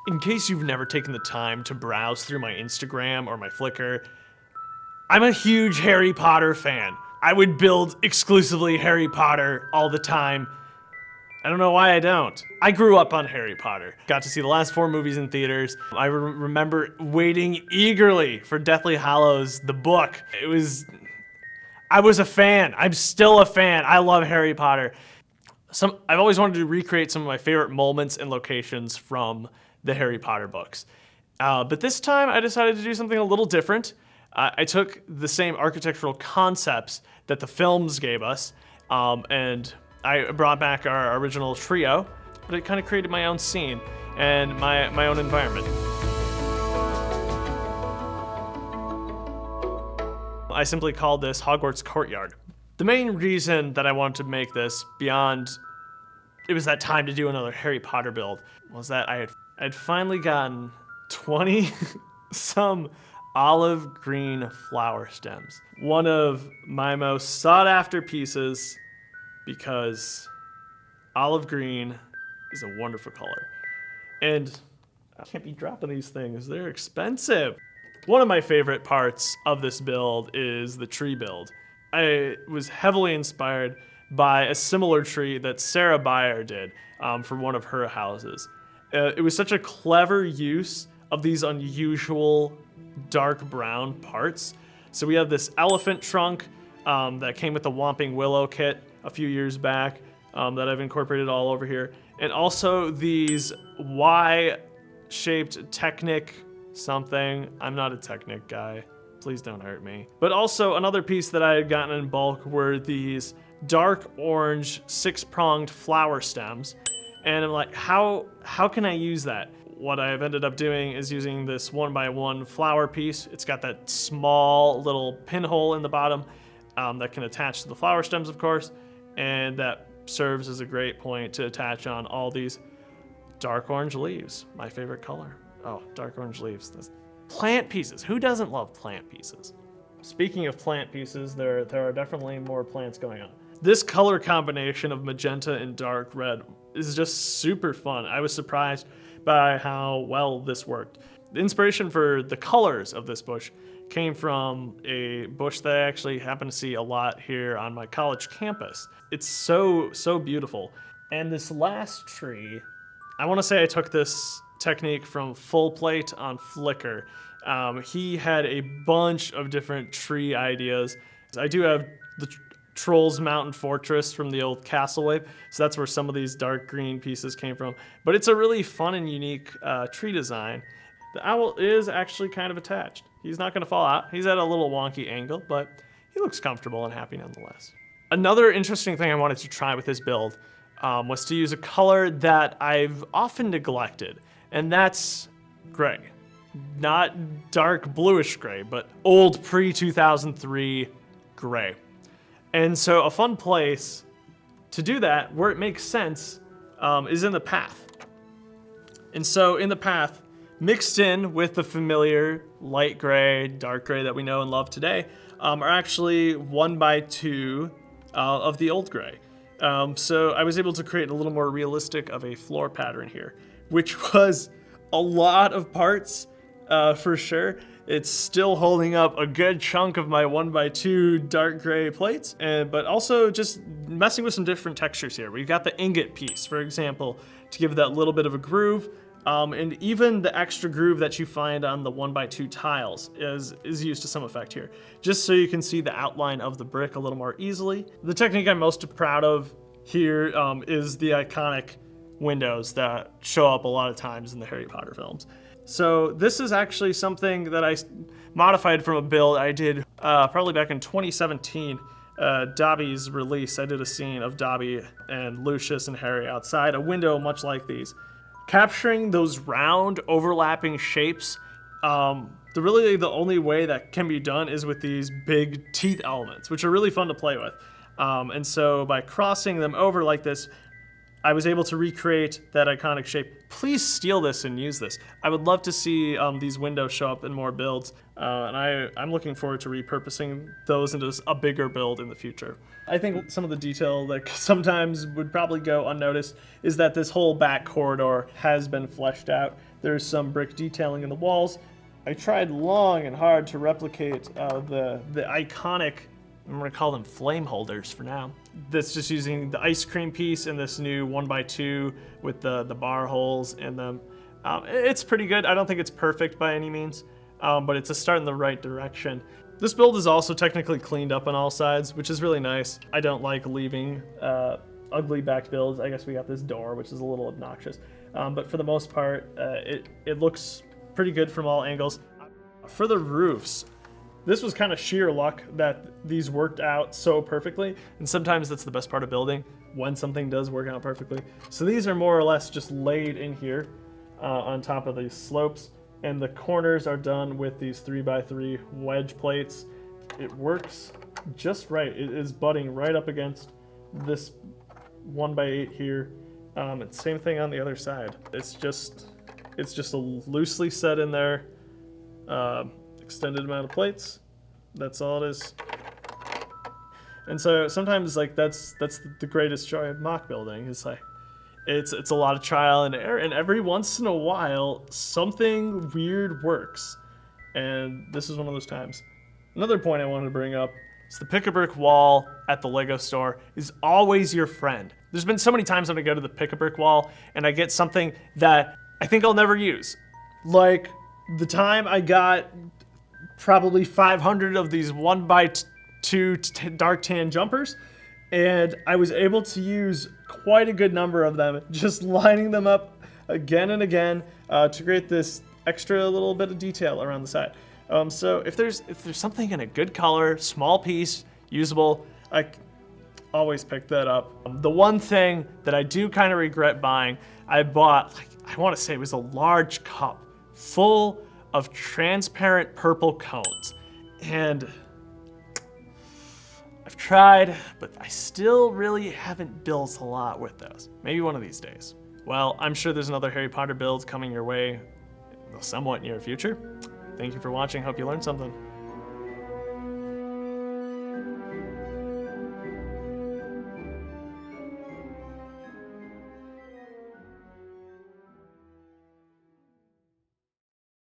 In case you've never taken the time to browse through my Instagram or my Flickr, I'm a huge Harry Potter fan. I would build exclusively Harry Potter all the time. I don't know why I don't. I grew up on Harry Potter. Got to see the last 4 movies in theaters. I remember waiting eagerly for Deathly Hallows, the book. I was a fan. I'm still a fan. I love Harry Potter. I've always wanted to recreate some of my favorite moments and locations from the Harry Potter books. But this time I decided to do something a little different. I took the same architectural concepts that the films gave us, and I brought back our original trio, but I kind of created my own scene and my own environment. I simply called this Hogwarts Courtyard. The main reason that I wanted to make this, beyond it was that time to do another Harry Potter build, was that I'd finally gotten 20 some olive green flower stems. One of my most sought after pieces, because olive green is a wonderful color. And I can't be dropping these things, they're expensive. One of my favorite parts of this build is the tree build. I was heavily inspired by a similar tree that Sarah Bayer did for one of her houses. It was such a clever use of these unusual dark brown parts. So we have this elephant trunk that came with the Whomping Willow kit a few years back that I've incorporated all over here. And also these Y-shaped Technic something. I'm not a Technic guy. Please don't hurt me. But also another piece that I had gotten in bulk were these dark orange 6-pronged flower stems. And I'm like, how can I use that? What I've ended up doing is using this 1x1 flower piece. It's got that small little pinhole in the bottom that can attach to the flower stems, of course, and that serves as a great point to attach on all these dark orange leaves, my favorite color. Oh, dark orange leaves. That's plant pieces. Who doesn't love plant pieces? Speaking of plant pieces, there are definitely more plants going on. This color combination of magenta and dark red is just super fun. I was surprised by how well this worked. The inspiration for the colors of this bush came from a bush that I actually happen to see a lot here on my college campus. It's so beautiful. And this last tree, I want to say I took this technique from Full Plate on Flickr. He had a bunch of different tree ideas. I do have the Trolls Mountain Fortress from the old Castle Wave, so that's where some of these dark green pieces came from. But it's a really fun and unique tree design. The owl is actually kind of attached. He's not going to fall out. He's at a little wonky angle, but he looks comfortable and happy nonetheless. Another interesting thing I wanted to try with this build was to use a color that I've often neglected, and that's gray. Not dark bluish gray, but old pre-2003 gray. And so a fun place to do that, where it makes sense, is in the path. And so in the path, mixed in with the familiar light gray, dark gray that we know and love today, are actually 1x2 of the old gray. So I was able to create a little more realistic of a floor pattern here, which was a lot of parts for sure. It's still holding up a good chunk of my 1x2 dark gray plates, but also just messing with some different textures here. We've got the ingot piece, for example, to give that little bit of a groove, and even the extra groove that you find on the 1x2 tiles is used to some effect here, just so you can see the outline of the brick a little more easily. The technique I'm most proud of here is the iconic windows that show up a lot of times in the Harry Potter films. So this is actually something that I modified from a build I did probably back in 2017. Dobby's release, I did a scene of Dobby and Lucius and Harry outside a window much like these. Capturing those round overlapping shapes, the only way that can be done is with these big teeth elements, which are really fun to play with. And so by crossing them over like this, I was able to recreate that iconic shape. Please steal this and use this. I would love to see these windows show up in more builds, and I'm looking forward to repurposing those into a bigger build in the future. I think some of the detail that sometimes would probably go unnoticed is that this whole back corridor has been fleshed out. There's some brick detailing in the walls. I tried long and hard to replicate the iconic, I'm gonna call them flame holders for now. That's just using the ice cream piece and this new 1x2 with the bar holes in them. It's pretty good. I don't think it's perfect by any means, but it's a start in the right direction. This build is also technically cleaned up on all sides, which is really nice. I don't like leaving ugly backed builds. I guess we got this door, which is a little obnoxious. But for the most part, it looks pretty good from all angles. For the roofs, this was kind of sheer luck that these worked out so perfectly, and sometimes that's the best part of building, when something does work out perfectly. So these are more or less just laid in here on top of these slopes, and the corners are done with these 3x3 wedge plates. It works just right. It is butting right up against this 1x8 here, and same thing on the other side. It's just a loosely set in there extended amount of plates. That's all it is. And so sometimes like that's the greatest joy of mock building. Is like it's a lot of trial and error, and every once in a while something weird works. And this is one of those times. Another point I wanted to bring up is the pick-a-brick wall at the Lego store is always your friend. There's been so many times when I go to the pick-a-brick wall and I get something that I think I'll never use. Like the time I got probably 500 of these 1x2 dark tan jumpers, and I was able to use quite a good number of them, just lining them up again and again to create this extra little bit of detail around the side. So if there's something in a good color, small piece, usable, I always pick that up. The one thing that I do kind of regret buying, I bought, like, I want to say it was a large cup full of transparent purple cones. And I've tried, but I still really haven't built a lot with those. Maybe one of these days. Well, I'm sure there's another Harry Potter build coming your way in the somewhat near future. Thank you for watching. Hope you learned something.